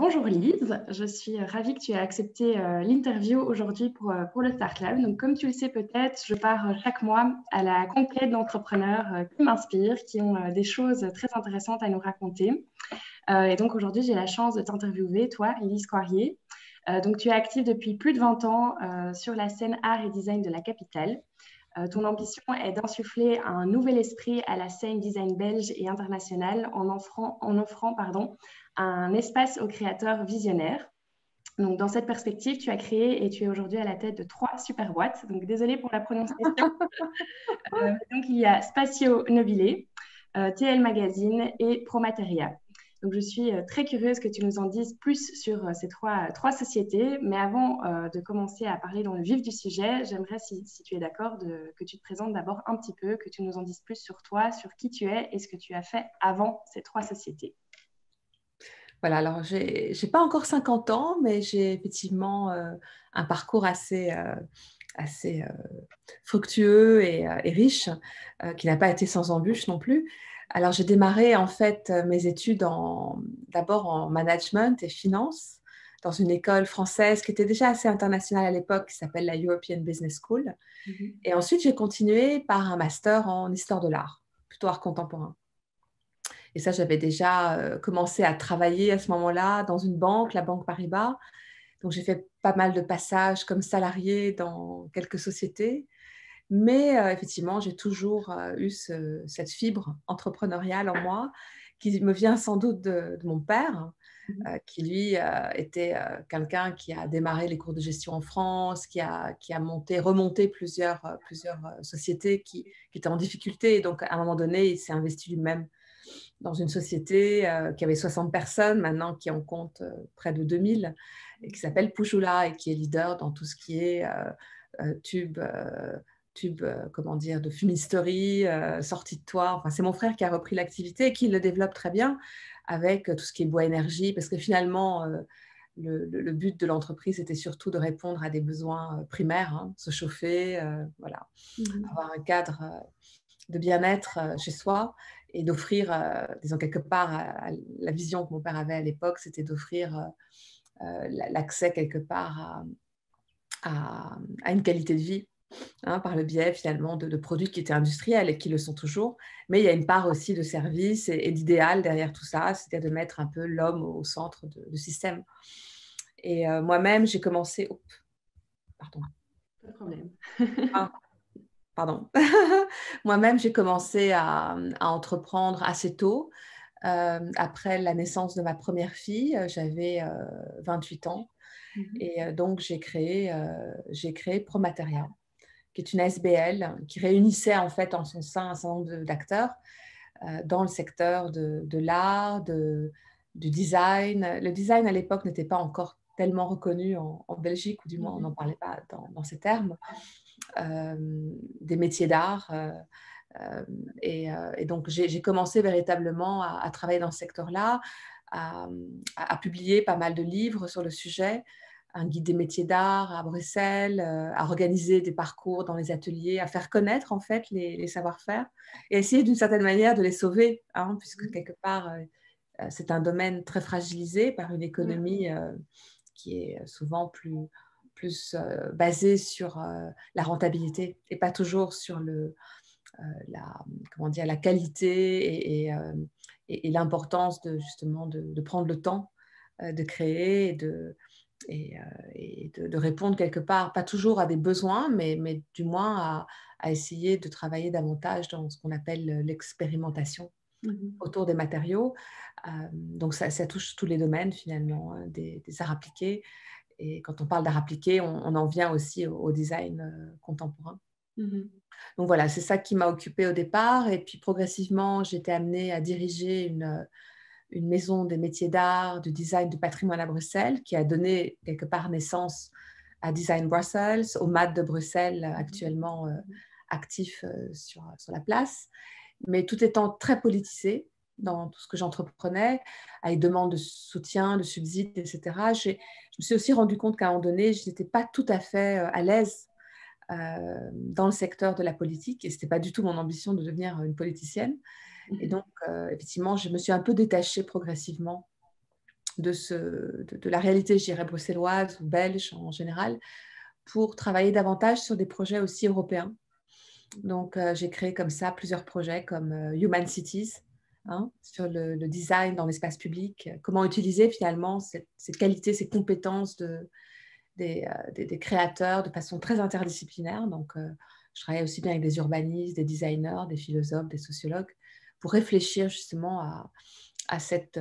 Bonjour Lise, je suis ravie que tu aies accepté l'interview aujourd'hui pour le Star Club. Donc, comme tu le sais peut-être, je pars chaque mois à la conquête d'entrepreneurs qui m'inspirent, qui ont des choses très intéressantes à nous raconter. Et donc aujourd'hui, j'ai la chance de t'interviewer, toi, Lise Coirier. Donc, tu es active depuis plus de 20 ans sur la scène art et design de la capitale. Ton ambition est d'insuffler un nouvel esprit à la scène design belge et internationale en offrant un espace aux créateurs visionnaires. Donc, dans cette perspective, tu as créé et tu es aujourd'hui à la tête de 3 super boîtes. Donc, désolée pour la prononciation. Donc, il y a Spatio Nobile, TL Magazine et Promateria. Donc, je suis très curieuse que tu nous en dises plus sur ces trois sociétés. Mais avant de commencer à parler dans le vif du sujet, j'aimerais, si tu es d'accord, que tu te présentes d'abord un petit peu, que tu nous en dises plus sur toi, sur qui tu es et ce que tu as fait avant ces 3 sociétés. Voilà, alors j'ai pas encore 50 ans, mais j'ai effectivement un parcours assez fructueux et riche, qui n'a pas été sans embûches non plus. Alors j'ai démarré en fait mes études d'abord en management et finance dans une école française qui était déjà assez internationale à l'époque, qui s'appelle la European Business School. Et ensuite j'ai continué par un master en histoire de l'art, plutôt art contemporain. Et ça, j'avais déjà commencé à travailler à ce moment-là dans une banque, la Banque Paribas. Donc, j'ai fait pas mal de passages comme salarié dans quelques sociétés. Mais effectivement, j'ai toujours eu cette fibre entrepreneuriale en moi qui me vient sans doute de mon père, qui lui était quelqu'un qui a démarré les cours de gestion en France, qui a remonté plusieurs sociétés qui étaient en difficulté. Et donc, à un moment donné, il s'est investi lui-même dans une société qui avait 60 personnes, maintenant qui en compte près de 2000, et qui s'appelle Pujula et qui est leader dans tout ce qui est tube, comment dire, de fumisterie, sortie de toit. Enfin, c'est mon frère qui a repris l'activité et qui le développe très bien avec tout ce qui est bois énergie, parce que finalement, le but de l'entreprise était surtout de répondre à des besoins primaires, hein, se chauffer, voilà, avoir un cadre de bien-être chez soi et d'offrir, disons quelque part, la vision que mon père avait à l'époque, c'était d'offrir l'accès quelque part à une qualité de vie, hein, par le biais finalement de produits qui étaient industriels et qui le sont toujours. Mais il y a une part aussi de service et d'idéal derrière tout ça, c'est-à-dire de mettre un peu l'homme au centre du système. Et moi-même, j'ai commencé... Oh, pardon. Pas de problème. Ah, pardon. Moi-même, j'ai commencé à entreprendre assez tôt. Après la naissance de ma première fille, j'avais 28 ans. Et donc, j'ai créé Promateria, qui est une SBL qui réunissait en fait en son sein un certain nombre d'acteurs dans le secteur de l'art, du design. Le design à l'époque n'était pas encore tellement reconnu en Belgique, ou du moins on n'en parlait pas dans ces termes, des métiers d'art. Et donc, j'ai commencé véritablement à travailler dans ce secteur-là, à publier pas mal de livres sur le sujet, un guide des métiers d'art à Bruxelles, à organiser des parcours dans les ateliers, à faire connaître en fait les savoir-faire et essayer d'une certaine manière de les sauver, hein, puisque quelque part, c'est un domaine très fragilisé par une économie qui est souvent plus basée sur la rentabilité et pas toujours sur la qualité et l'importance justement de prendre le temps de créer et de répondre quelque part, pas toujours à des besoins, mais du moins à essayer de travailler davantage dans ce qu'on appelle l'expérimentation autour des matériaux. Donc ça touche tous les domaines finalement, hein, des arts appliqués. Et quand on parle d'art appliqué, on en vient aussi au design contemporain. Donc voilà, c'est ça qui m'a occupée au départ. Et puis progressivement, j'ai été amenée à diriger une maison des métiers d'art, du design, du patrimoine à Bruxelles, qui a donné quelque part naissance à Design Brussels, au MAD de Bruxelles, actuellement actif sur la place. Mais tout étant très politisé dans tout ce que j'entreprenais, avec demande de soutien, de subsides, etc., je me suis aussi rendu compte qu'à un moment donné, je n'étais pas tout à fait à l'aise dans le secteur de la politique, et ce n'était pas du tout mon ambition de devenir une politicienne. Et donc, effectivement, je me suis un peu détachée progressivement de la réalité, je dirais, bruxelloise ou belge en général, pour travailler davantage sur des projets aussi européens. Donc, j'ai créé comme ça plusieurs projets comme Human Cities, hein, sur le design dans l'espace public, comment utiliser finalement cette qualité, ces compétences des créateurs de façon très interdisciplinaire. Donc, je travaille aussi bien avec des urbanistes, des designers, des philosophes, des sociologues, pour réfléchir justement à cette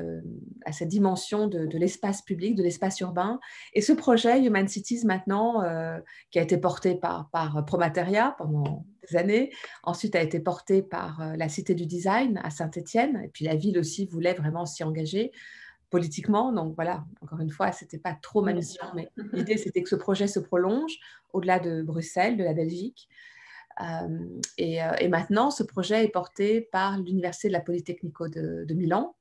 dimension de l'espace public, de l'espace urbain. Et ce projet, Human Cities, maintenant, qui a été porté par Promateria pendant des années, ensuite a été porté par la Cité du Design à Saint-Étienne, et puis la ville aussi voulait vraiment s'y engager politiquement. Donc voilà, encore une fois, ce n'était pas trop ma mission, mais l'idée, c'était que ce projet se prolonge au-delà de Bruxelles, de la Belgique. Et maintenant, ce projet est porté par l'Université de la Politecnico de Milan,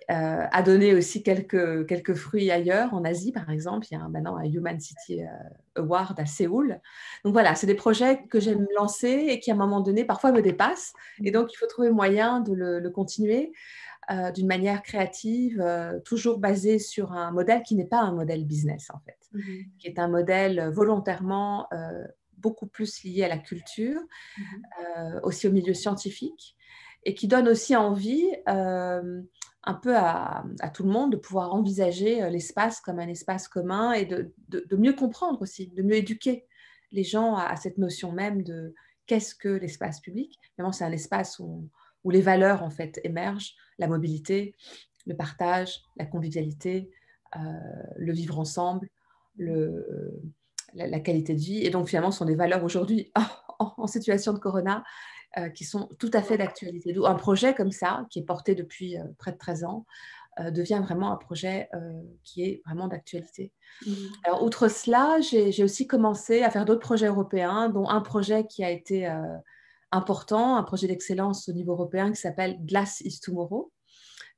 a donné aussi quelques fruits ailleurs, en Asie par exemple. Il y a maintenant un Human City Award à Séoul. Donc voilà, c'est des projets que j'aime lancer et qui à un moment donné parfois me dépassent. Et donc il faut trouver moyen de le continuer d'une manière créative, toujours basée sur un modèle qui n'est pas un modèle business en fait, qui est un modèle volontairement beaucoup plus lié à la culture, aussi au milieu scientifique, et qui donne aussi envie un peu à tout le monde de pouvoir envisager l'espace comme un espace commun et de mieux comprendre aussi, de mieux éduquer les gens à cette notion même de qu'est-ce que l'espace public. Vraiment, c'est un espace où les valeurs en fait émergent, la mobilité, le partage, la convivialité, le vivre ensemble, la qualité de vie. Et donc finalement, ce sont des valeurs aujourd'hui en situation de corona qui sont tout à fait d'actualité. Donc, un projet comme ça, qui est porté depuis près de 13 ans, devient vraiment un projet qui est vraiment d'actualité. Alors, outre cela, j'ai aussi commencé à faire d'autres projets européens, dont un projet qui a été important, un projet d'excellence au niveau européen qui s'appelle Glass is Tomorrow.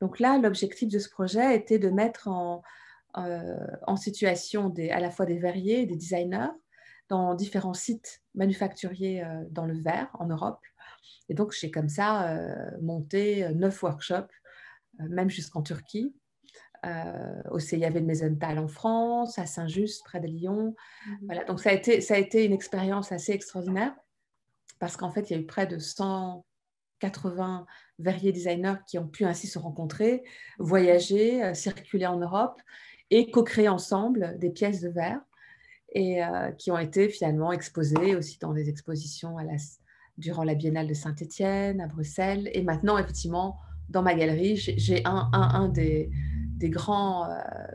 Donc là, l'objectif de ce projet était de mettre en situation à la fois des verriers et des designers dans différents sites manufacturiers dans le verre en Europe. Et donc, j'ai comme ça monté 9 workshops, même jusqu'en Turquie, au CIAV de Meisenthal en France, à Saint-Just, près de Lyon. Voilà. Donc, ça a été une expérience assez extraordinaire parce qu'en fait, il y a eu près de 180 verriers designers qui ont pu ainsi se rencontrer, voyager, circuler en Europe et co-créer ensemble des pièces de verre et qui ont été finalement exposées aussi dans des expositions durant la Biennale de Saint-Étienne, à Bruxelles. Et maintenant, effectivement, dans ma galerie, j'ai un des grands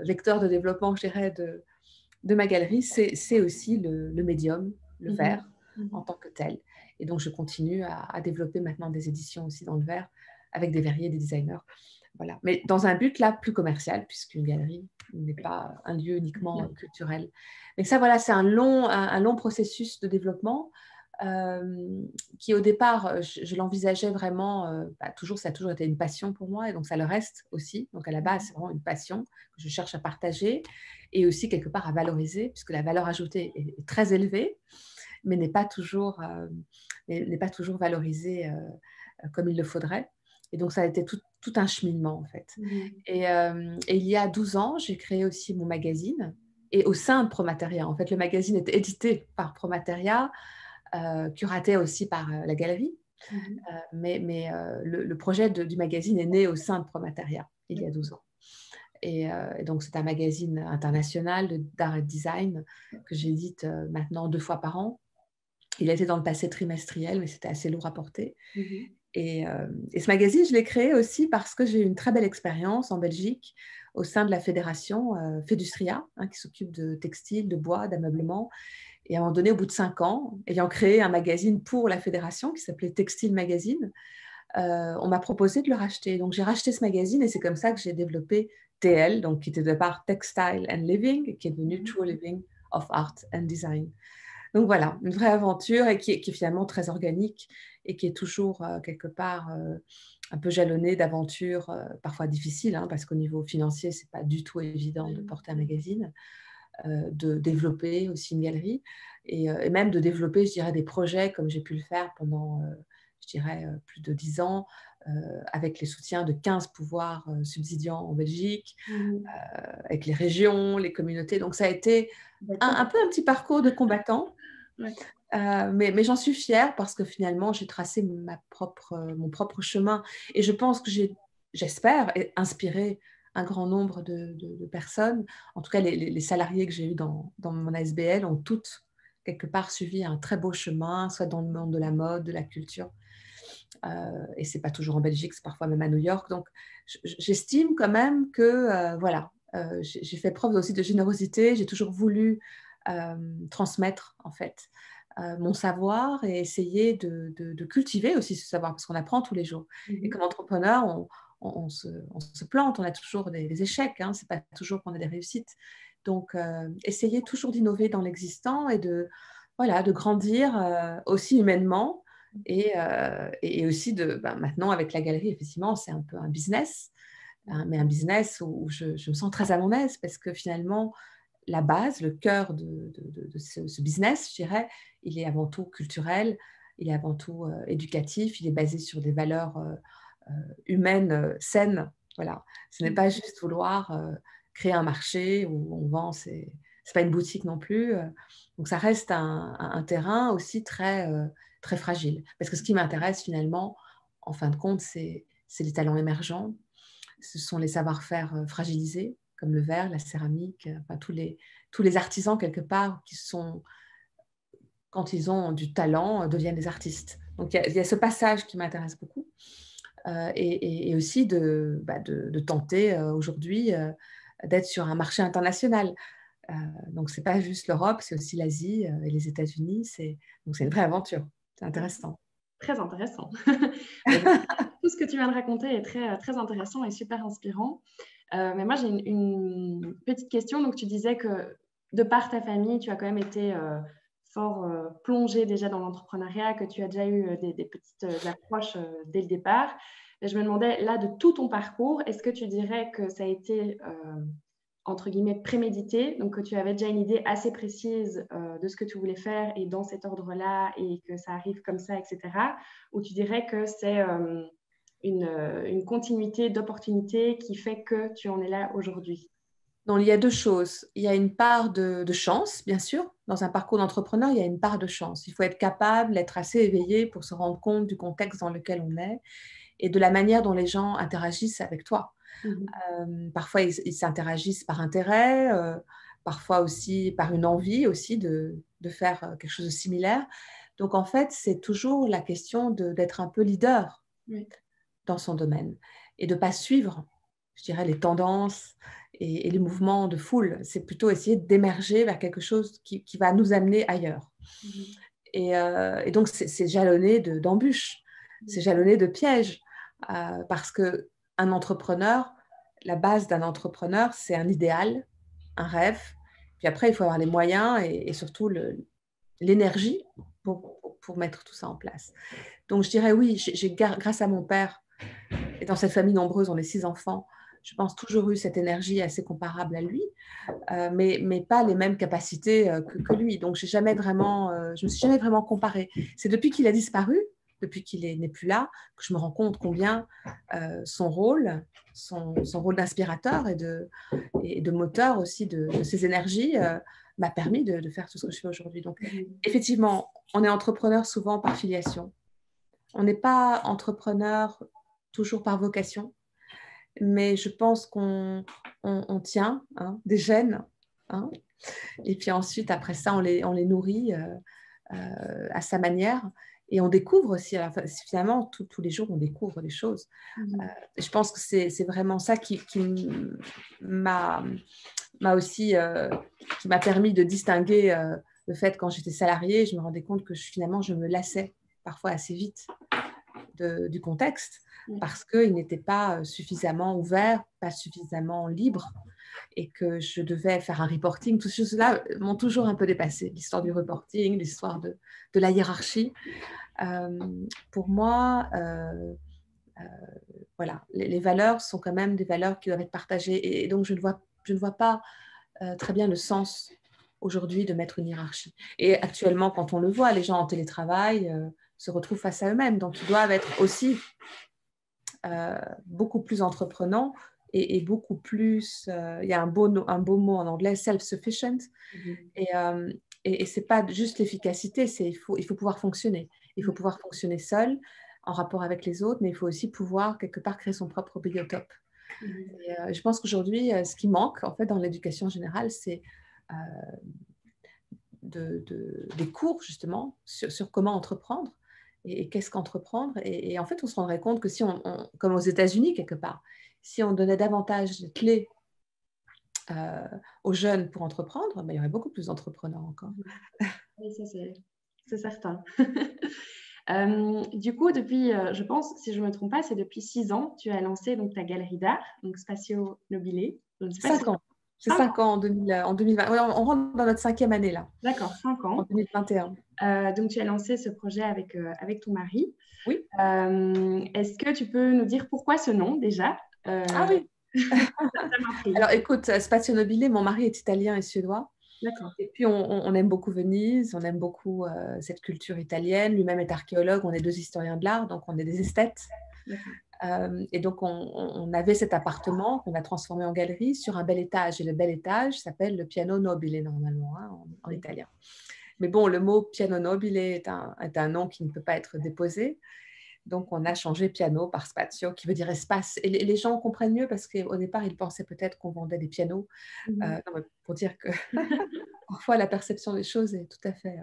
vecteurs de développement, je dirais, de ma galerie, c'est aussi le médium, le verre, en tant que tel. Et donc, je continue à développer maintenant des éditions aussi dans le verre avec des verriers et des designers. Voilà. Mais dans un but là plus commercial, puisqu'une galerie n'est pas un lieu uniquement culturel. Mais ça, voilà, c'est un long processus de développement qui, au départ, je l'envisageais vraiment, toujours, ça a toujours été une passion pour moi, et donc ça le reste aussi. Donc, à la base, c'est vraiment une passion que je cherche à partager et aussi, quelque part, à valoriser, puisque la valeur ajoutée est très élevée, mais n'est pas toujours valorisée comme il le faudrait. Et donc, ça a été tout un cheminement, en fait. Et il y a 12 ans, j'ai créé aussi mon magazine. Et au sein de Promateria, en fait, le magazine est édité par Promateria, curaté aussi par la galerie. Mais le projet du magazine est né au sein de Promateria, il y a 12 ans. Et donc, c'est un magazine international d'art et de design que j'édite maintenant 2 fois par an. Il a été dans le passé trimestriel, mais c'était assez lourd à porter. Et ce magazine, je l'ai créé aussi parce que j'ai eu une très belle expérience en Belgique au sein de la fédération Fedustria, qui s'occupe de textile, de bois, d'ameublement. Et à un moment donné, au bout de 5 ans, ayant créé un magazine pour la fédération qui s'appelait Textile Magazine, on m'a proposé de le racheter. Donc, j'ai racheté ce magazine et c'est comme ça que j'ai développé TL, donc, qui était de part Textile and Living, qui est devenu True Living of Art and Design. Donc voilà, une vraie aventure et qui est finalement très organique et qui est toujours quelque part un peu jalonnée d'aventures parfois difficiles, parce qu'au niveau financier, ce n'est pas du tout évident de porter un magazine, de développer aussi une galerie et même de développer, je dirais, des projets comme j'ai pu le faire pendant je dirais, plus de 10 ans, avec les soutiens de 15 pouvoirs subsidiants en Belgique, avec les régions, les communautés. Donc, ça a été un peu un petit parcours de combattant. Ouais. Mais j'en suis fière parce que finalement, j'ai tracé mon propre chemin. Et je pense que j'espère inspirer un grand nombre de personnes. En tout cas, les salariés que j'ai eus dans mon ASBL ont toutes, quelque part, suivi un très beau chemin, soit dans le monde de la mode, de la culture. Et ce n'est pas toujours en Belgique, c'est parfois même à New York. Donc, j'estime quand même que, voilà, j'ai fait preuve aussi de générosité. J'ai toujours voulu transmettre, en fait, mon savoir et essayer de cultiver aussi ce savoir, parce qu'on apprend tous les jours. Et comme entrepreneur, on se plante, on a toujours des échecs, hein, ce n'est pas toujours qu'on a des réussites. Donc, essayer toujours d'innover dans l'existant et voilà, de grandir aussi humainement et aussi maintenant avec la galerie, effectivement, c'est un peu un business, hein, mais un business où je me sens très à mon aise parce que finalement, la base, le cœur de ce business, je dirais, il est avant tout culturel, il est avant tout éducatif, il est basé sur des valeurs humaines saines. Voilà. Ce n'est pas juste vouloir créer un marché où on vend, c'est pas une boutique non plus. Donc ça reste un terrain aussi très fragile. Parce que ce qui m'intéresse finalement, en fin de compte, c'est les talents émergents, ce sont les savoir-faire fragilisés, comme le verre, la céramique, enfin, tous les artisans quelque part qui sont, quand ils ont du talent, deviennent des artistes. Donc il y a ce passage qui m'intéresse beaucoup. Et aussi de tenter aujourd'hui d'être sur un marché international. Donc, ce n'est pas juste l'Europe, c'est aussi l'Asie et les États-Unis. Donc, c'est une vraie aventure. C'est intéressant. Très intéressant. Tout ce que tu viens de raconter est très, très intéressant et super inspirant. Mais moi, j'ai une petite question. Donc, tu disais que de par ta famille, tu as quand même été fort plongée déjà dans l'entrepreneuriat, que tu as déjà eu des petites approches dès le départ. Et je me demandais, là, de tout ton parcours, est-ce que tu dirais que ça a été entre guillemets prémédité, donc que tu avais déjà une idée assez précise de ce que tu voulais faire et dans cet ordre-là et que ça arrive comme ça, etc. Ou tu dirais que c'est une continuité d'opportunités qui fait que tu en es là aujourd'hui? Donc, il y a deux choses. Il y a une part de chance, bien sûr. Dans un parcours d'entrepreneur, il y a une part de chance. Il faut être capable d'être assez éveillé pour se rendre compte du contexte dans lequel on est et de la manière dont les gens interagissent avec toi. Parfois, ils s'interagissent par intérêt, parfois aussi par une envie aussi de faire quelque chose de similaire. Donc, en fait, c'est toujours la question d'être un peu leader dans son domaine et de ne pas suivre, je dirais, les tendances et les mouvements de foule. C'est plutôt essayer d'émerger vers quelque chose qui va nous amener ailleurs. Et donc, c'est jalonné d'embûches, c'est jalonné de pièges, parce qu'un entrepreneur, la base d'un entrepreneur, c'est un idéal, un rêve. Puis après, il faut avoir les moyens et surtout l'énergie pour mettre tout ça en place. Donc, je dirais oui, grâce à mon père, et dans cette famille nombreuse, on est 6 enfants, je pense toujours eu cette énergie assez comparable à lui, mais pas les mêmes capacités que lui. Donc, je me suis jamais vraiment comparée. C'est depuis qu'il a disparu, depuis qu'il n'est plus là, que je me rends compte combien son rôle d'inspirateur et de moteur aussi de ses énergies m'a permis de faire tout ce que je fais aujourd'hui. Donc, effectivement, on est entrepreneur souvent par filiation. On n'est pas entrepreneur toujours par vocation, mais je pense qu'on tient des gènes, hein, et puis ensuite, après ça, on les nourrit à sa manière. Et on découvre aussi, alors, finalement, tous les jours, on découvre des choses. Je pense que c'est vraiment ça qui m'a aussi, qui m'a permis de distinguer le fait quand j'étais salariée, je me rendais compte que finalement, je me lassais parfois assez vite du contexte parce qu'il n'était pas suffisamment ouvert, pas suffisamment libre et que je devais faire un reporting. Toutes ces choses-là m'ont toujours un peu dépassée. L'histoire du reporting, l'histoire de la hiérarchie. Pour moi, voilà, les valeurs sont quand même des valeurs qui doivent être partagées et donc je ne vois pas très bien le sens aujourd'hui de mettre une hiérarchie. Et actuellement, quand on le voit, les gens en télétravail se retrouvent face à eux-mêmes. Donc, ils doivent être aussi beaucoup plus entreprenants et beaucoup plus, il y a un beau mot en anglais, self-sufficient. Et ce n'est pas juste l'efficacité, il faut pouvoir fonctionner. Il faut pouvoir fonctionner seul, en rapport avec les autres, mais il faut aussi pouvoir, quelque part, créer son propre biotope. Et je pense qu'aujourd'hui, ce qui manque, en fait, dans l'éducation générale, c'est des cours, justement, sur comment entreprendre et qu'est-ce qu'entreprendre. Et en fait, on se rendrait compte que si comme aux États-Unis, quelque part, si on donnait davantage de clés aux jeunes pour entreprendre, ben, il y aurait beaucoup plus d'entrepreneurs encore. Oui, ça c'est certain. Du coup, depuis, je pense, si je ne me trompe pas, c'est depuis 6 ans, tu as lancé donc, ta galerie d'art, donc Spatio Nobile. Je ne sais pas 5 ans. C'est 5 ans en 2020. Ouais, on rentre dans notre 5e année là. D'accord, 5 ans. En 2021. Donc, tu as lancé ce projet avec ton mari. Oui. Est-ce que tu peux nous dire pourquoi ce nom déjà? Ah oui. Alors écoute, Spazio Nobile, mon mari est italien et suédois. D'accord. Et puis on aime beaucoup Venise, on aime beaucoup cette culture italienne. Lui-même est archéologue, on est 2 historiens de l'art, donc on est des esthètes. Et donc on avait cet appartement qu'on a transformé en galerie sur un bel étage. Et le bel étage s'appelle le Piano Nobile normalement, hein, en italien. Mais bon, le mot Piano Nobile est un nom qui ne peut pas être déposé. Donc, on a changé piano par spazio, qui veut dire espace. Et les gens comprennent mieux parce qu'au départ, ils pensaient peut-être qu'on vendait des pianos. Non, mais pour dire que parfois, la perception des choses est tout à fait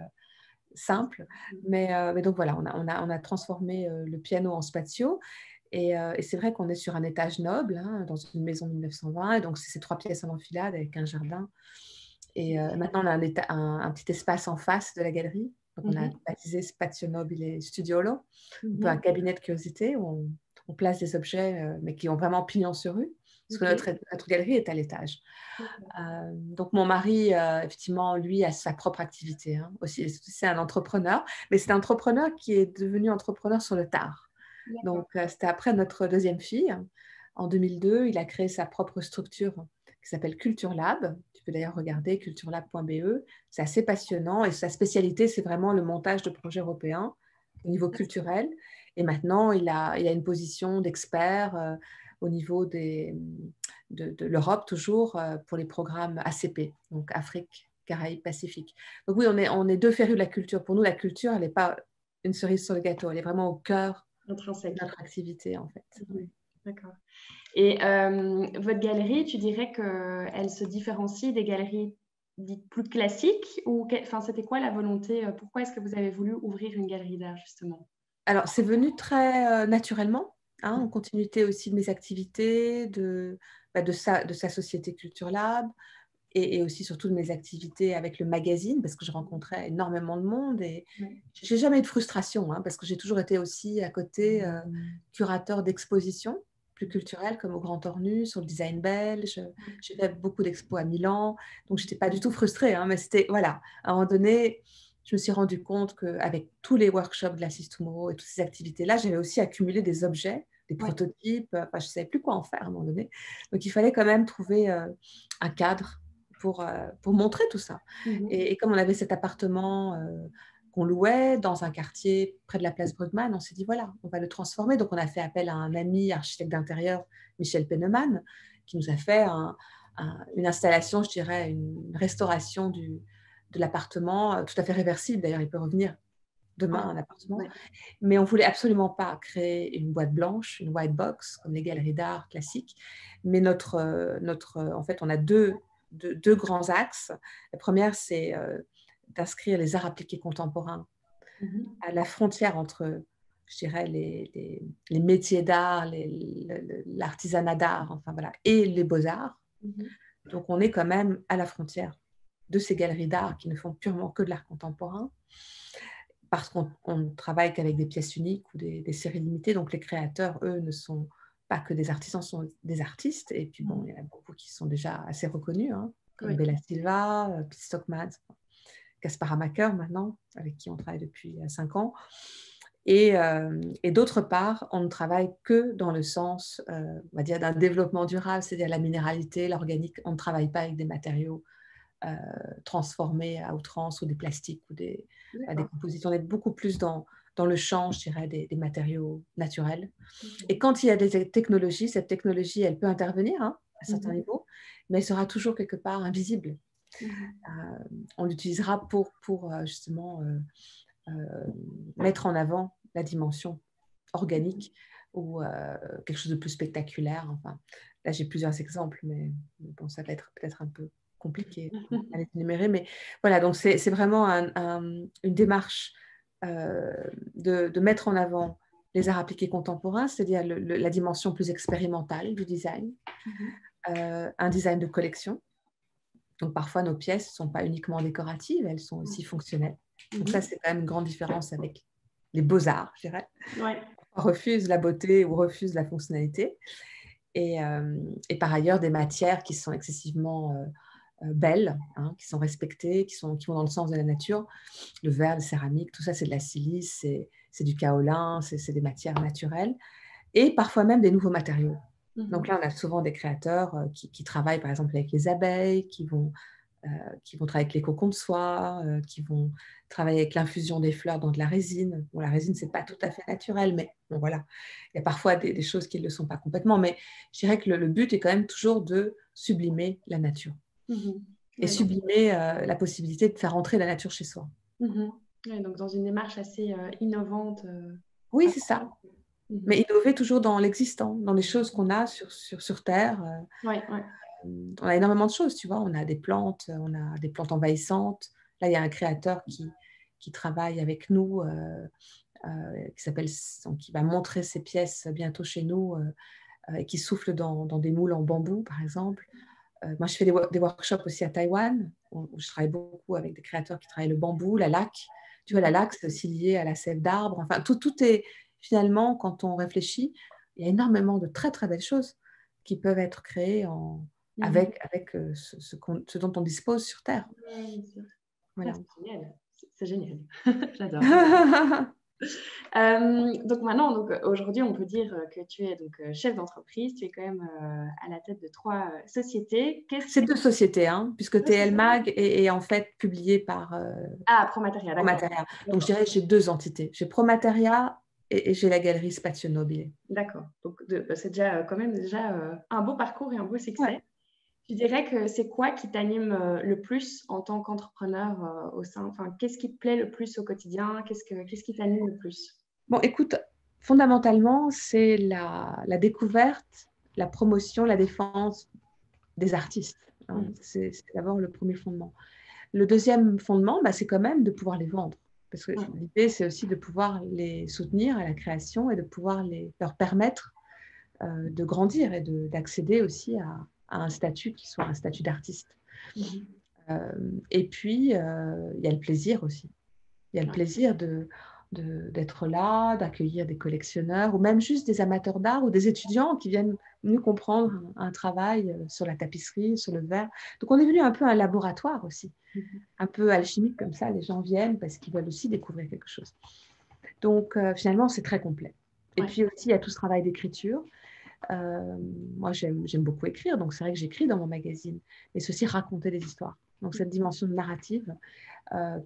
simple. Mais donc, voilà, on a transformé le piano en spazio. Et c'est vrai qu'on est sur un étage noble, hein, dans une maison 1920. Et donc, c'est ces 3 pièces en enfilade avec un jardin. Et maintenant, on a un petit espace en face de la galerie. Donc, on a baptisé Spazio Nobile Studiolo, un peu un cabinet de curiosité où on place des objets, mais qui ont vraiment pignon sur rue, parce que notre galerie est à l'étage. Donc, mon mari, effectivement, lui, a sa propre activité. Hein, aussi, c'est un entrepreneur, mais c'est un entrepreneur qui est devenu entrepreneur sur le tard. Donc, c'était après notre 2e fille. En 2002, il a créé sa propre structure qui s'appelle Culture Lab. Tu peux d'ailleurs regarder culturelab.be. C'est assez passionnant et sa spécialité, c'est vraiment le montage de projets européens au niveau culturel. Et maintenant, il a une position d'expert au niveau de l'Europe, toujours pour les programmes ACP, donc Afrique, Caraïbes, Pacifique. Donc oui, on est 2 férus de la culture. Pour nous, la culture, elle n'est pas une cerise sur le gâteau, elle est vraiment au cœur de notre activité, en fait. D'accord. Et votre galerie, tu dirais qu'elle se différencie des galeries dites plus classiques ou c'était quoi la volonté? Pourquoi est-ce que vous avez voulu ouvrir une galerie d'art, justement? Alors, c'est venu très naturellement, hein, en continuité aussi de mes activités, de sa société Culture Lab et aussi surtout de mes activités avec le magazine parce que je rencontrais énormément de monde et j'ai jamais eu de frustration hein, parce que j'ai toujours été aussi à côté curateur d'expositions plus culturelles comme au Grand Ornu, sur le design belge. J'ai fait beaucoup d'expos à Milan, donc je n'étais pas du tout frustrée, hein, mais c'était, voilà, à un moment donné, je me suis rendu compte qu'avec tous les workshops de l'Assist Tomorrow et toutes ces activités-là, j'avais aussi accumulé des objets, des prototypes, je ne savais plus quoi en faire à un moment donné. Donc, il fallait quand même trouver un cadre pour montrer tout ça. Et comme on avait cet appartement qu'on louait dans un quartier près de la place Brugman, on s'est dit, voilà, on va le transformer. Donc, on a fait appel à un ami architecte d'intérieur, Michel Penneman, qui nous a fait une installation, je dirais, une restauration de l'appartement, tout à fait réversible. D'ailleurs, il peut revenir demain, un appartement. Mais on ne voulait absolument pas créer une boîte blanche, une white box, comme les galeries d'art classiques. Mais en fait, on a deux grands axes. La première, c'est d'inscrire les arts appliqués contemporains à la frontière entre, je dirais, les métiers d'art, l'artisanat d'art, enfin voilà, et les beaux-arts. Donc, on est quand même à la frontière de ces galeries d'art qui ne font purement que de l'art contemporain, parce qu'on ne travaille qu'avec des pièces uniques ou des séries limitées. Donc, les créateurs, eux, ne sont pas que des artisans, sont des artistes. Et puis, bon, il y en a beaucoup qui sont déjà assez reconnus, hein, comme Bella Silva, Pete Stockman, Gaspar Amaker maintenant, avec qui on travaille depuis 5 ans. Et d'autre part, on ne travaille que dans le sens, on va dire, d'un développement durable, c'est-à-dire la minéralité, l'organique. On ne travaille pas avec des matériaux transformés à outrance ou des plastiques ou des compositions. On est beaucoup plus dans dans le champ, je dirais, des matériaux naturels. Et quand il y a des technologies, cette technologie, elle peut intervenir à certains niveaux, mais elle sera toujours quelque part invisible. On l'utilisera pour justement mettre en avant la dimension organique ou quelque chose de plus spectaculaire. Enfin, là, j'ai plusieurs exemples, mais bon, ça va être peut-être un peu compliqué à les énumérer. Mais voilà, donc c'est vraiment une démarche de mettre en avant les arts appliqués contemporains, c'est-à-dire la dimension plus expérimentale du design, un design de collection. Donc parfois, nos pièces ne sont pas uniquement décoratives, elles sont aussi fonctionnelles. Donc ça, c'est quand même une grande différence avec les beaux-arts, je dirais. Ouais. On refuse la beauté ou refuse la fonctionnalité. Et par ailleurs, des matières qui sont excessivement belles, qui sont respectées, qui vont dans le sens de la nature. Le verre, la céramique, tout ça, c'est de la silice, c'est du kaolin, c'est des matières naturelles. Et parfois même des nouveaux matériaux. Donc là, on a souvent des créateurs qui travaillent, par exemple, avec les abeilles, qui vont travailler avec les cocons de soie, qui vont travailler avec l'infusion des fleurs dans de la résine. Bon, la résine, ce n'est pas tout à fait naturel, mais bon, voilà. Il y a parfois des choses qui ne le sont pas complètement. Mais je dirais que le but est quand même toujours de sublimer la nature. Et sublimer la possibilité de faire entrer la nature chez soi. Ouais, donc dans une démarche assez innovante. Oui, c'est ça. Mais innover toujours dans l'existant, dans les choses qu'on a sur Terre. On a énormément de choses, tu vois. On a des plantes envahissantes. Là, il y a un créateur qui travaille avec nous, qui va montrer ses pièces bientôt chez nous, et qui souffle dans des moules en bambou, par exemple. Moi, je fais des workshops aussi à Taïwan, où je travaille beaucoup avec des créateurs qui travaillent le bambou, la laque. Tu vois, la laque, c'est aussi lié à la sève d'arbre. Enfin, tout est finalement, quand on réfléchit, il y a énormément de très, très belles choses qui peuvent être créées avec ce dont on dispose sur Terre. Voilà. C'est génial. J'adore. Donc maintenant, aujourd'hui, on peut dire que tu es chef d'entreprise, tu es quand même à la tête de 3 sociétés. C'est 2 sociétés, puisque TL Mag est en fait publié par Promateria, d'accord. Promateria. Donc je dirais que j'ai 2 entités. J'ai Promateria et j'ai la galerie Spazio Nobile. D'accord. Donc c'est déjà quand même un beau parcours et un beau succès. Ouais. Tu dirais que c'est quoi qui t'anime le plus en tant qu'entrepreneur au sein, enfin, qu'est-ce qui te plaît le plus au quotidien? Qu'est-ce qui t'anime le plus? Bon, écoute, fondamentalement, c'est la découverte, la promotion, la défense des artistes. C'est d'abord le premier fondement. Le deuxième fondement, c'est quand même de pouvoir les vendre. Parce que l'idée, c'est aussi de pouvoir les soutenir à la création et de pouvoir leur permettre de grandir et d'accéder aussi à un statut qui soit un statut d'artiste. Et puis, il y a le plaisir aussi. Il y a le plaisir d'être là, d'accueillir des collectionneurs ou même juste des amateurs d'art ou des étudiants qui viennent mieux comprendre un travail sur la tapisserie, sur le verre. Donc, on est venu un peu un laboratoire aussi, un peu alchimique comme ça. Les gens viennent parce qu'ils veulent aussi découvrir quelque chose. Donc, finalement, c'est très complet. Et puis aussi, il y a tout ce travail d'écriture. Moi, j'aime beaucoup écrire, donc c'est vrai que j'écris dans mon magazine, mais c'est aussi raconter des histoires. Donc, cette dimension narrative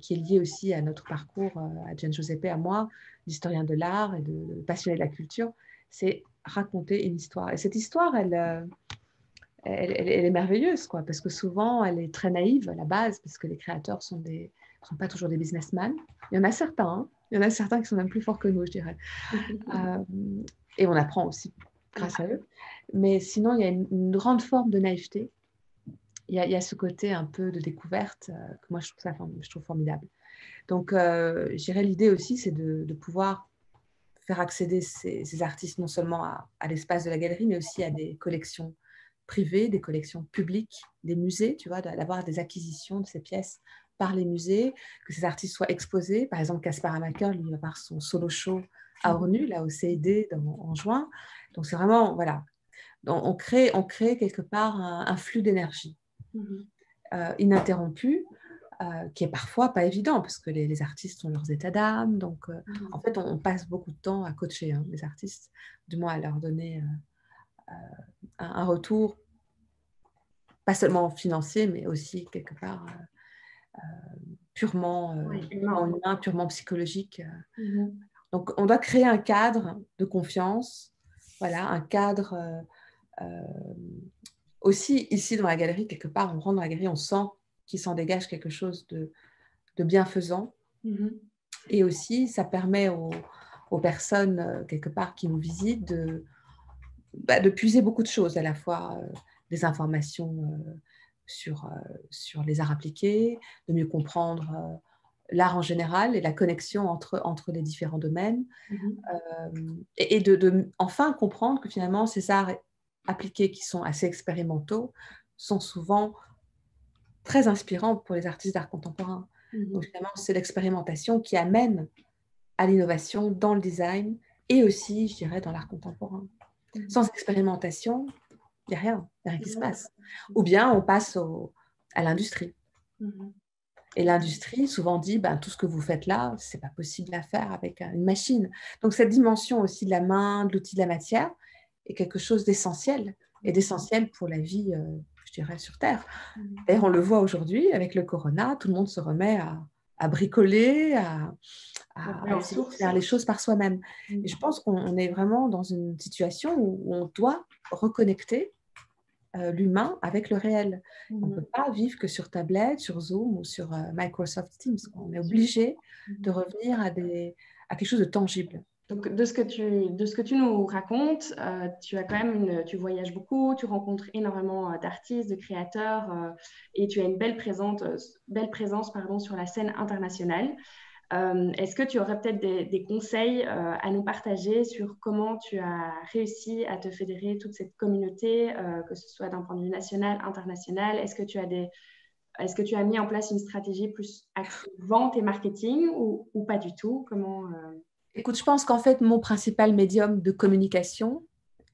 qui est liée aussi à notre parcours, à Gian Giuseppe, à moi, d'historien de l'art et de passionné de la culture, c'est raconter une histoire. Et cette histoire, elle est merveilleuse, quoi, parce que souvent, elle est très naïve à la base, parce que les créateurs sont pas toujours des businessmen. Il y en a certains, il y en a certains qui sont même plus forts que nous, je dirais. Et on apprend aussi grâce à eux. Mais sinon, il y a une grande forme de naïveté. Il y a ce côté un peu de découverte que moi, je trouve formidable. Donc, je dirais l'idée aussi, c'est de pouvoir faire accéder ces artistes non seulement à l'espace de la galerie, mais aussi à des collections privées, des collections publiques, des musées, tu vois, d'avoir des acquisitions de ces pièces par les musées, que ces artistes soient exposés. Par exemple, Caspar Hamaker, lui, va avoir son solo show à Ornu, là, au CID, en juin. Donc, c'est vraiment, voilà, on crée quelque part un flux d'énergie ininterrompu, qui est parfois pas évident, parce que les artistes ont leurs états d'âme. Donc, en fait, on passe beaucoup de temps à coacher les artistes, du moins à leur donner un retour, pas seulement financier, mais aussi quelque part purement humain, purement psychologique. Donc, on doit créer un cadre de confiance, voilà, un cadre aussi ici dans la galerie, quelque part, on rentre dans la galerie, on sent qu'il s'en dégage quelque chose de bienfaisant. Et aussi, ça permet aux personnes, quelque part, qui nous visitent de puiser beaucoup de choses, à la fois des informations sur les arts appliqués, de mieux comprendre l'art en général et la connexion entre les différents domaines, et de enfin comprendre que finalement, ces arts appliqués qui sont assez expérimentaux sont souvent très inspirants pour les artistes d'art contemporain. Donc finalement, c'est l'expérimentation qui amène à l'innovation dans le design et aussi, je dirais, dans l'art contemporain. Sans expérimentation, il n'y a rien qui se passe. Ou bien on passe à l'industrie. Et l'industrie souvent dit, ben, tout ce que vous faites là, ce n'est pas possible à faire avec une machine. Donc cette dimension aussi de la main, de l'outil, de la matière, est quelque chose d'essentiel, et d'essentiel pour la vie, je dirais, sur Terre. D'ailleurs, on le voit aujourd'hui avec le corona, tout le monde se remet à bricoler, à essayer de faire les choses par soi-même. Et je pense qu'on est vraiment dans une situation où on doit reconnecter l'humain avec le réel. On ne peut pas vivre que sur tablette, sur Zoom ou sur Microsoft Teams. On est obligé de revenir à quelque chose de tangible. Donc, de ce que tu nous racontes, tu as quand même tu voyages beaucoup, tu rencontres énormément d'artistes, de créateurs, et tu as une belle présence sur la scène internationale. Est-ce que tu aurais peut-être des conseils à nous partager sur comment tu as réussi à te fédérer toute cette communauté, que ce soit d'un point de vue national, international? Est-ce que tu as mis en place une stratégie plus axée vente et marketing ou pas du tout? Écoute, je pense qu'en fait, mon principal médium de communication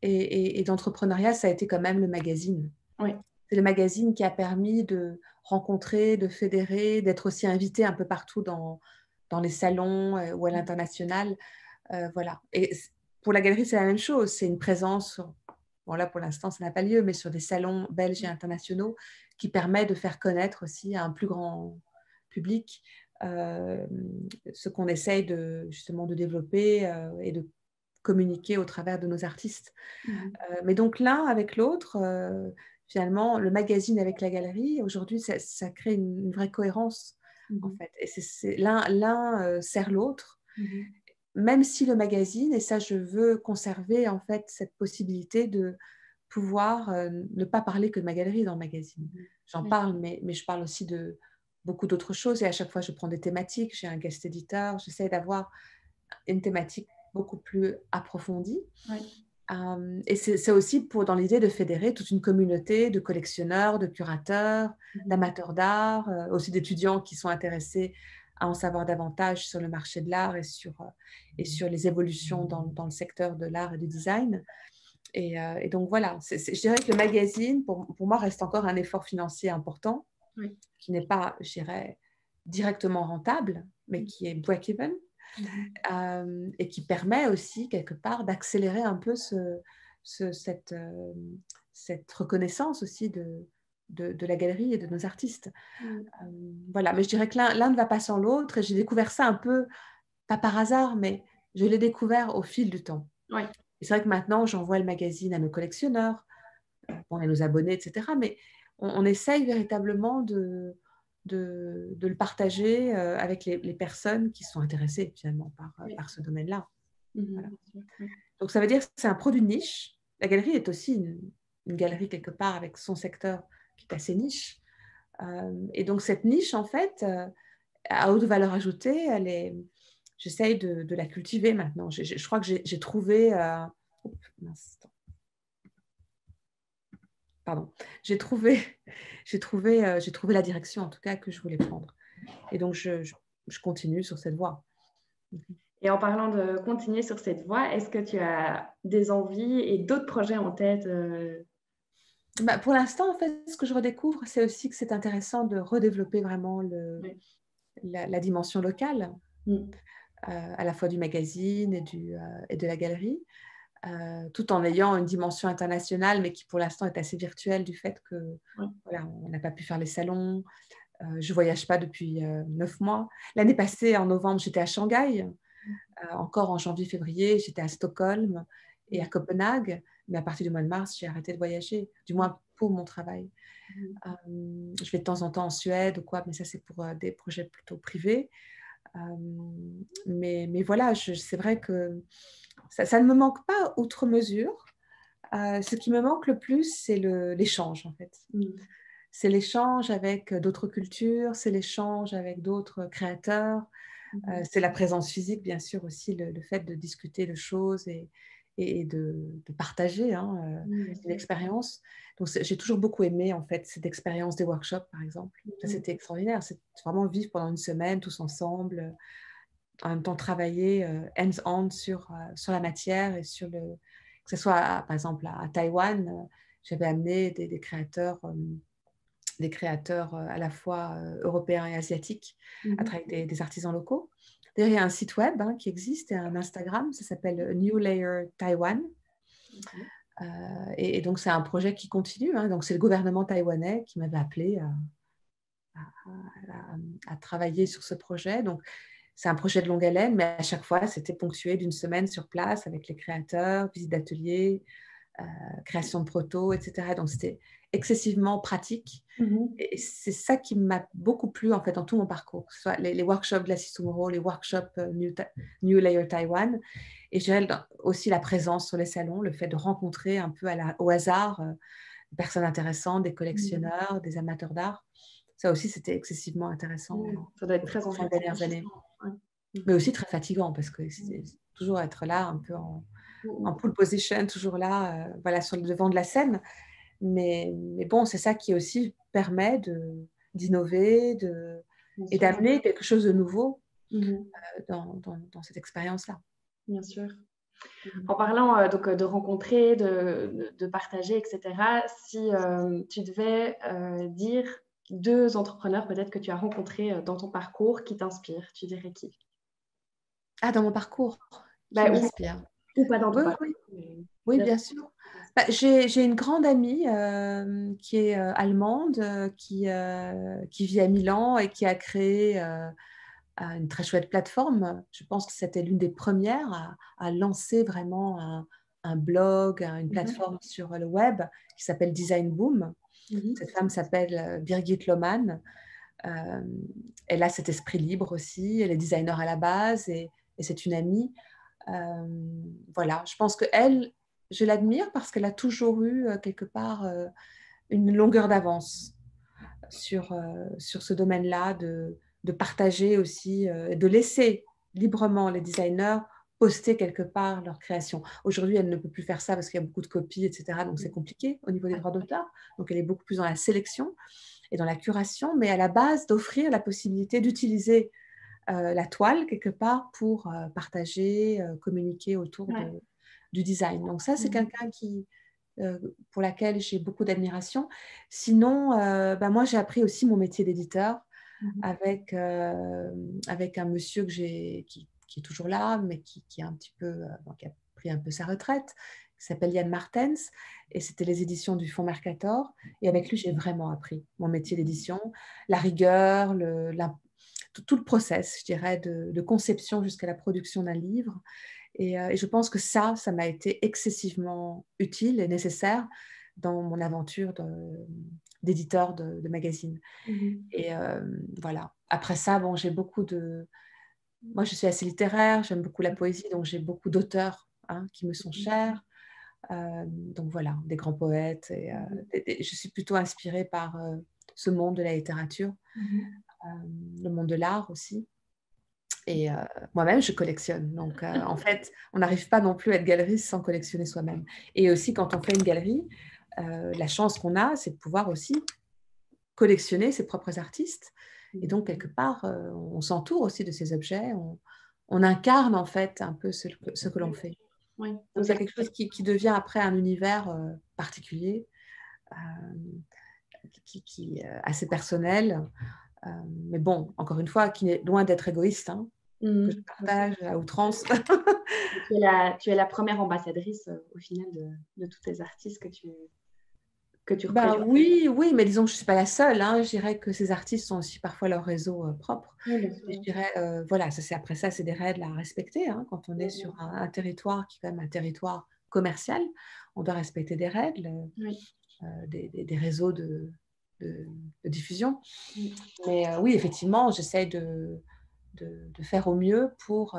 et d'entrepreneuriat, ça a été quand même le magazine. Oui. C'est le magazine qui a permis de rencontrer, de fédérer, d'être aussi invité un peu partout dans les salons ou à l'international. Voilà. Et pour la galerie, c'est la même chose. C'est une présence, bon là pour l'instant, ça n'a pas lieu, mais sur des salons belges et internationaux qui permet de faire connaître aussi à un plus grand public ce qu'on essaye justement de développer et de communiquer au travers de nos artistes. Mais donc l'un avec l'autre, finalement, le magazine avec la galerie, aujourd'hui, ça crée une vraie cohérence, en fait. Et l'un sert l'autre, même si le magazine, et ça, je veux conserver, en fait, cette possibilité de pouvoir ne pas parler que de ma galerie dans le magazine. J'en parle, mais je parle aussi de beaucoup d'autres choses, et à chaque fois, je prends des thématiques. J'ai un guest éditeur, j'essaie d'avoir une thématique beaucoup plus approfondie. Et c'est aussi dans l'idée de fédérer toute une communauté de collectionneurs, de curateurs, d'amateurs d'art, aussi d'étudiants qui sont intéressés à en savoir davantage sur le marché de l'art et sur les évolutions dans le secteur de l'art et du design. Et donc voilà, je dirais que le magazine, pour moi, reste encore un effort financier important, qui n'est pas, je dirais, directement rentable, mais qui est break-even. Et qui permet aussi, quelque part, d'accélérer un peu cette reconnaissance aussi de la galerie et de nos artistes. Voilà, mais je dirais que l'un ne va pas sans l'autre, et j'ai découvert ça un peu, pas par hasard, mais je l'ai découvert au fil du temps. Et c'est vrai que maintenant, j'envoie le magazine à nos collectionneurs, à nos abonnés, etc. Mais on essaye véritablement de le partager avec les personnes qui sont intéressées finalement par ce domaine-là. Voilà. Donc ça veut dire que c'est un produit de niche. La galerie est aussi une galerie quelque part avec son secteur qui est assez niche. Et donc cette niche, en fait, à haute valeur ajoutée, j'essaye de la cultiver maintenant. Je crois que j'ai trouvé... Pardon, j'ai trouvé la direction, en tout cas, que je voulais prendre. Et donc, je continue sur cette voie. Et en parlant de continuer sur cette voie, est-ce que tu as des envies et d'autres projets en tête Pour l'instant, en fait, ce que je redécouvre, c'est aussi que c'est intéressant de redévelopper vraiment la dimension locale, à la fois du magazine et de la galerie. Tout en ayant une dimension internationale, mais qui pour l'instant est assez virtuelle du fait que voilà, on n'a pas pu faire les salons. Je ne voyage pas depuis 9 mois. L'année passée, en novembre, j'étais à Shanghai. Encore en janvier-février, j'étais à Stockholm et à Copenhague, mais à partir du mois de mars, j'ai arrêté de voyager, du moins pour mon travail. Je vais de temps en temps en Suède ou quoi, mais ça c'est pour des projets plutôt privés. Mais voilà, c'est vrai que ça ne me manque pas outre mesure. Ce qui me manque le plus, c'est l'échange en fait. C'est l'échange avec d'autres cultures, c'est l'échange avec d'autres créateurs, c'est la présence physique, bien sûr, aussi, le fait de discuter de choses et de partager une expérience. Donc, j'ai toujours beaucoup aimé, en fait, cette expérience des workshops, par exemple. Ça, c'était extraordinaire. C'est vraiment vivre pendant une semaine, tous ensemble, en même temps travailler hands-on sur la matière et sur que ce soit, par exemple, à Taïwan, j'avais amené des créateurs à la fois européens et asiatiques à travailler avec des artisans locaux. D'ailleurs, il y a un site web qui existe et un Instagram, ça s'appelle New Layer Taiwan. Et donc, c'est un projet qui continue. Donc, c'est le gouvernement taïwanais qui m'avait appelé à travailler sur ce projet. Donc, c'est un projet de longue haleine, mais à chaque fois, c'était ponctué d'une semaine sur place avec les créateurs, visite d'atelier, création de protos, etc. Donc, c'était excessivement pratique. Et c'est ça qui m'a beaucoup plu, en fait, dans tout mon parcours, que ce soit les workshops Glacis Tomorrow, les workshops New Layer Taiwan, et je dirais aussi la présence sur les salons, le fait de rencontrer un peu au hasard des personnes intéressantes, des collectionneurs, des amateurs d'art. Ça aussi, c'était excessivement intéressant. Ça doit être très ces 5 dernières années. Mais aussi très fatigant, parce que c'est toujours être là, un peu en pole position, toujours là, voilà, sur le devant de la scène. Mais bon, c'est ça qui aussi permet d'innover et d'amener quelque chose de nouveau dans cette expérience-là. Bien sûr. En parlant donc, de rencontrer, de partager, etc., si tu devais dire 2 entrepreneurs peut-être que tu as rencontrés dans ton parcours qui t'inspirent, tu dirais qui? Dans mon parcours, qui m'inspire. Ou pas dans ton parcours. Oui, bien sûr. J'ai une grande amie qui est allemande, qui vit à Milan et qui a créé une très chouette plateforme. Je pense que c'était l'une des premières à lancer vraiment un blog, une plateforme sur le web qui s'appelle Design Boom. Cette femme s'appelle Birgit Lohmann. Elle a cet esprit libre aussi. Elle est designer à la base et c'est une amie. Voilà, je pense qu'elle, je l'admire parce qu'elle a toujours eu quelque part une longueur d'avance sur ce domaine-là, de partager aussi, de laisser librement les designers poster quelque part leur création. Aujourd'hui, elle ne peut plus faire ça parce qu'il y a beaucoup de copies, etc. Donc, c'est compliqué au niveau des droits d'auteur. Donc, elle est beaucoup plus dans la sélection et dans la curation, mais à la base, d'offrir la possibilité d'utiliser la toile quelque part pour partager, communiquer autour du design. Donc ça, c'est quelqu'un pour laquelle j'ai beaucoup d'admiration. Sinon, moi, j'ai appris aussi mon métier d'éditeur avec un monsieur qui est toujours là, mais qui est un petit peu, qui a pris un peu sa retraite, qui s'appelle Yann Martens, et c'était les éditions du Fonds Mercator. Et avec lui, j'ai vraiment appris mon métier d'édition, la rigueur, tout le process, je dirais, de conception jusqu'à la production d'un livre. Et je pense que ça m'a été excessivement utile et nécessaire dans mon aventure d'éditeur de magazine. Et voilà. Après ça, bon, j'ai beaucoup Moi, je suis assez littéraire, j'aime beaucoup la poésie, donc j'ai beaucoup d'auteurs qui me sont chers. Donc voilà, des grands poètes. Et je suis plutôt inspirée par ce monde de la littérature, le monde de l'art aussi. Et moi-même, je collectionne. Donc, en fait, on n'arrive pas non plus à être galeriste sans collectionner soi-même. Et aussi, quand on fait une galerie, la chance qu'on a, c'est de pouvoir aussi collectionner ses propres artistes. Et donc, quelque part, on s'entoure aussi de ces objets. On incarne, en fait, un peu ce que l'on fait. Oui. Donc, c'est quelque chose qui devient après un univers particulier, qui est assez personnel. Mais bon, encore une fois, qui est loin d'être égoïste, que je partage à outrance. Tu es la première ambassadrice au final de tous tes artistes que que tu Ben représentes. oui, oui, mais disons que je ne suis pas la seule, hein. Je dirais que ces artistes ont aussi parfois leur réseau propre. Oui, bien sûr. Et je dirais, voilà, après ça, c'est des règles à respecter, hein. Quand on est sur un territoire qui est quand même un territoire commercial, on doit respecter des règles, Oui. des réseaux de, de diffusion. Oui. Mais oui, effectivement, j'essaie de faire au mieux pour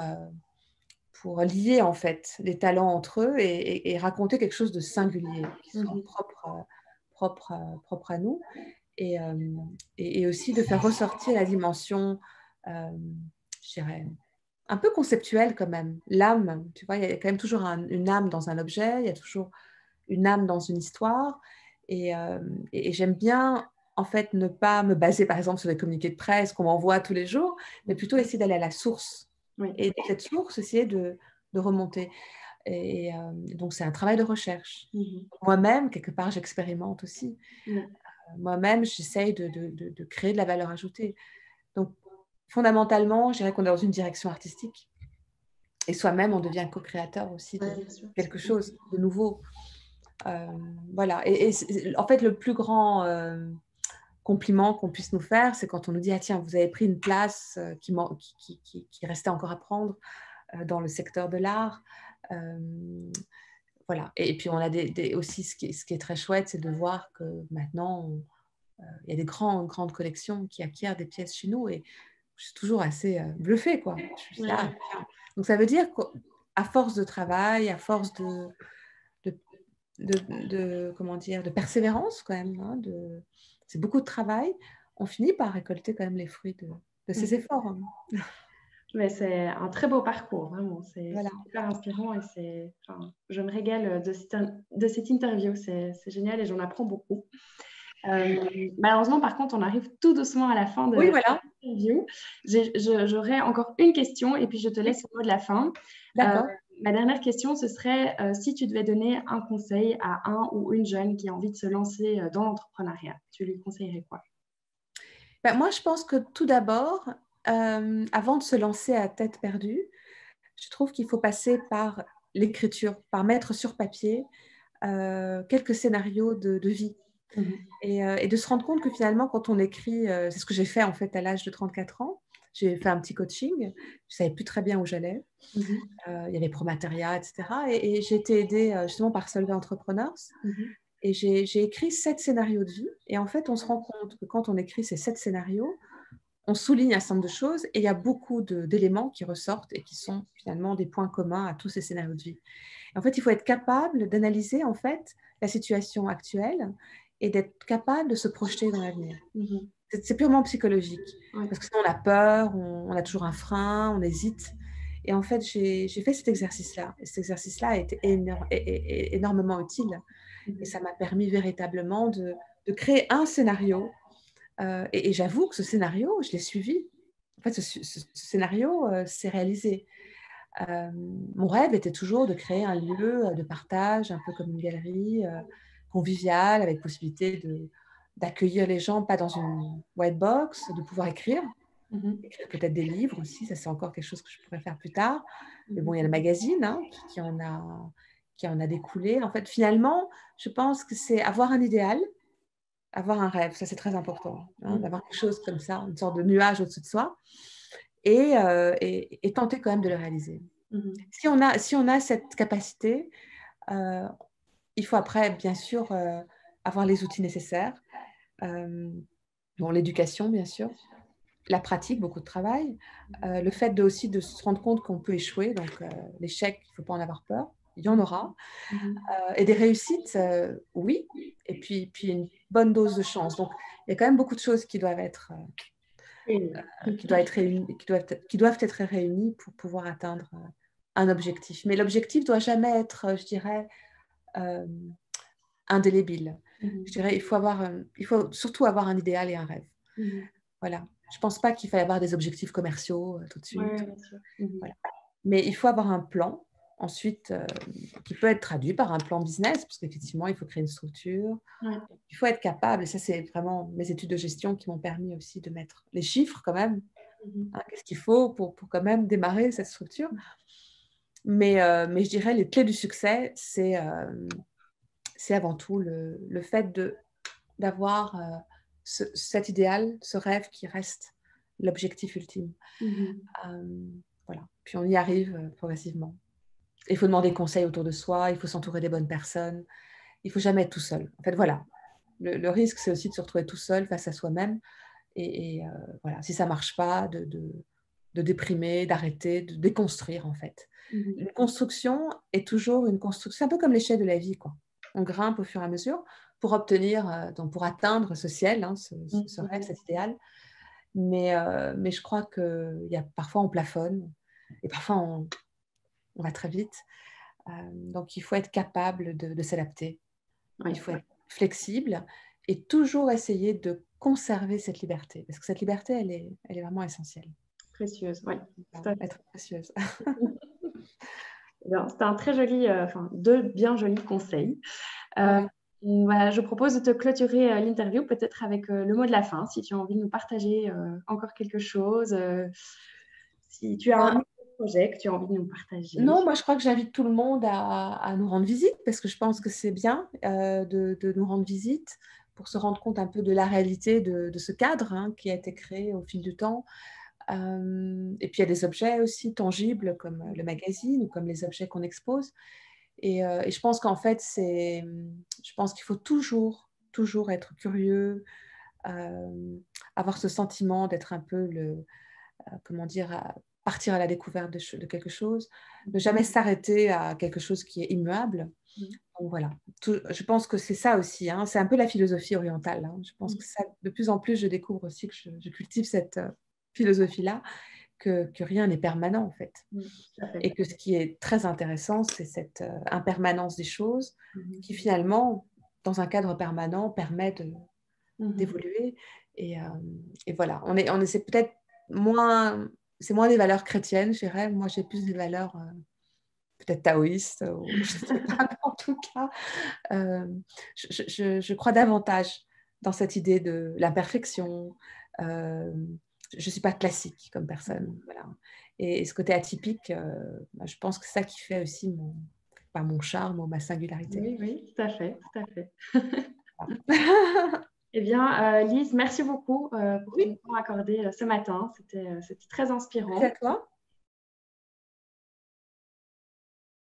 lier en fait les talents entre eux et raconter quelque chose de singulier, qui soit propre à nous. Et aussi de faire ressortir la dimension, je dirais, un peu conceptuelle quand même. L'âme, tu vois, il y a quand même toujours une âme dans un objet, il y a toujours une âme dans une histoire. Et j'aime bien, en fait, ne pas me baser, par exemple, sur les communiqués de presse qu'on m'envoie tous les jours, mais plutôt essayer d'aller à la source. Oui. Et de cette source, essayer de remonter. Donc, c'est un travail de recherche. Moi-même, quelque part, j'expérimente aussi. Oui. Moi-même, j'essaye de créer de la valeur ajoutée. Donc, fondamentalement, je dirais qu'on est dans une direction artistique. Et soi-même, on devient co-créateur aussi de quelque chose de nouveau. Voilà. En fait, le plus grand compliment qu'on puisse nous faire, c'est quand on nous dit « Ah tiens, vous avez pris une place qui restait encore à prendre dans le secteur de l'art. » Voilà. Et puis, on a aussi, ce qui est très chouette, c'est de voir que maintenant, il y a des grandes collections qui acquièrent des pièces chez nous et je suis toujours assez bluffée, quoi. Je suis là. Donc, ça veut dire qu'à force de travail, à force comment dire, de persévérance quand même, hein, c'est beaucoup de travail, on finit par récolter quand même les fruits de ces efforts. Hein. Mais c'est un très beau parcours, vraiment. C'est Voilà. super inspirant et je me régale de cette interview. C'est génial et j'en apprends beaucoup. Malheureusement, par contre, on arrive tout doucement à la fin de Oui, voilà. l'interview. J'aurais encore une question et puis je te laisse le mot de la fin. D'accord. Ma dernière question, ce serait si tu devais donner un conseil à un ou une jeune qui a envie de se lancer dans l'entrepreneuriat, tu lui conseillerais quoi? Ben, moi, je pense que tout d'abord, avant de se lancer à tête perdue, je trouve qu'il faut passer par l'écriture, par mettre sur papier quelques scénarios de vie. Et de se rendre compte que finalement, quand on écrit, c'est ce que j'ai fait en fait à l'âge de 34 ans, j'ai fait un petit coaching, je ne savais plus très bien où j'allais, il y avait Promateria, etc. Et j'ai été aidée justement par Solvay Entrepreneurs. Et j'ai écrit 7 scénarios de vie. Et en fait, on se rend compte que quand on écrit ces 7 scénarios, on souligne un certain nombre de choses et il y a beaucoup d'éléments qui ressortent et qui sont finalement des points communs à tous ces scénarios de vie. Et en fait, il faut être capable d'analyser en fait la situation actuelle et d'être capable de se projeter dans l'avenir. C'est purement psychologique. Parce que sinon, on a peur, on a toujours un frein, on hésite. Et en fait, j'ai fait cet exercice-là. Et cet exercice-là a été énormément utile. Et ça m'a permis véritablement de créer un scénario. Et j'avoue que ce scénario, je l'ai suivi. En fait, ce scénario s'est réalisé. Mon rêve était toujours de créer un lieu de partage, un peu comme une galerie conviviale, avec possibilité d'accueillir les gens, pas dans une white box, de pouvoir écrire peut-être des livres aussi, ça c'est encore quelque chose que je pourrais faire plus tard. Mais bon, il y a le magazine hein, qui en a découlé. En fait, finalement, je pense que c'est avoir un idéal, avoir un rêve, ça c'est très important, hein, d'avoir quelque chose comme ça, une sorte de nuage au-dessus de soi, et tenter quand même de le réaliser. Si on a cette capacité, il faut après, bien sûr, avoir les outils nécessaires. Bon, l'éducation, bien sûr. La pratique, beaucoup de travail. Le fait aussi de se rendre compte qu'on peut échouer. Donc, l'échec, il ne faut pas en avoir peur. Il y en aura. Et des réussites, oui. Et puis une bonne dose de chance. Donc, il y a quand même beaucoup de choses qui doivent être réunies pour pouvoir atteindre un objectif. Mais l'objectif ne doit jamais être, je dirais, indélébile. Je dirais, il faut surtout avoir un idéal et un rêve. Voilà. Je ne pense pas qu'il faille avoir des objectifs commerciaux tout de suite. Bien sûr. Voilà. Mais il faut avoir un plan, ensuite, qui peut être traduit par un plan business, parce qu'effectivement, il faut créer une structure. Il faut être capable, et ça, c'est vraiment mes études de gestion qui m'ont permis aussi de mettre les chiffres quand même. Hein, qu'est-ce qu'il faut pour quand même démarrer cette structure. Mais je dirais, les clés du succès, c'est c'est avant tout le fait d'avoir cet idéal, ce rêve qui reste l'objectif ultime. Voilà. Puis on y arrive progressivement. Il faut demander conseil autour de soi, il faut s'entourer des bonnes personnes, il ne faut jamais être tout seul. En fait, voilà. Le risque, c'est aussi de se retrouver tout seul face à soi-même. Et voilà, si ça ne marche pas, de déprimer, d'arrêter, de déconstruire, en fait. Une construction est toujours une construction, un peu comme l'échelle de la vie, quoi. On grimpe au fur et à mesure pour obtenir, donc pour atteindre ce ciel, hein, ce rêve, cet idéal. Mais je crois parfois on plafonne et parfois on va très vite. Donc il faut être capable de s'adapter. Il faut être flexible et toujours essayer de conserver cette liberté. Parce que cette liberté, elle est vraiment essentielle. Précieuse, oui. Être précieuse. C'était un très joli, deux bien jolis conseils. Je propose de te clôturer l'interview peut-être avec le mot de la fin, si tu as envie de nous partager encore quelque chose, si tu as un projet que tu as envie de nous partager. Non, moi je crois que j'invite tout le monde à nous rendre visite parce que je pense que c'est bien de nous rendre visite pour se rendre compte un peu de la réalité de ce cadre, hein, qui a été créé au fil du temps. Et puis il y a des objets aussi tangibles comme le magazine ou comme les objets qu'on expose. Et je pense qu'en fait, je pense qu'il faut toujours être curieux, avoir ce sentiment d'être un peu comment dire, partir à la découverte de quelque chose, ne jamais s'arrêter à quelque chose qui est immuable. Donc voilà, je pense que c'est ça aussi, hein, c'est un peu la philosophie orientale. Hein. Je pense que ça, de plus en plus, je découvre aussi que je cultive cette philosophie-là, que rien n'est permanent en fait. Et que ce qui est très intéressant, c'est cette impermanence des choses qui finalement, dans un cadre permanent, permet d'évoluer. Et voilà, c'est peut-être moins, c'est moins des valeurs chrétiennes, je dirais. Moi, j'ai plus des valeurs peut-être taoïstes, ou je ne sais pas, en tout cas. Je crois davantage dans cette idée de l'imperfection. Je ne suis pas classique comme personne. Voilà. Et ce côté atypique, je pense que c'est ça qui fait aussi mon charme ou ma singularité. Oui, tout à fait, tout à fait. Eh bien, Lise, merci beaucoup pour ton temps accordé ce matin. C'était très inspirant. Merci à toi.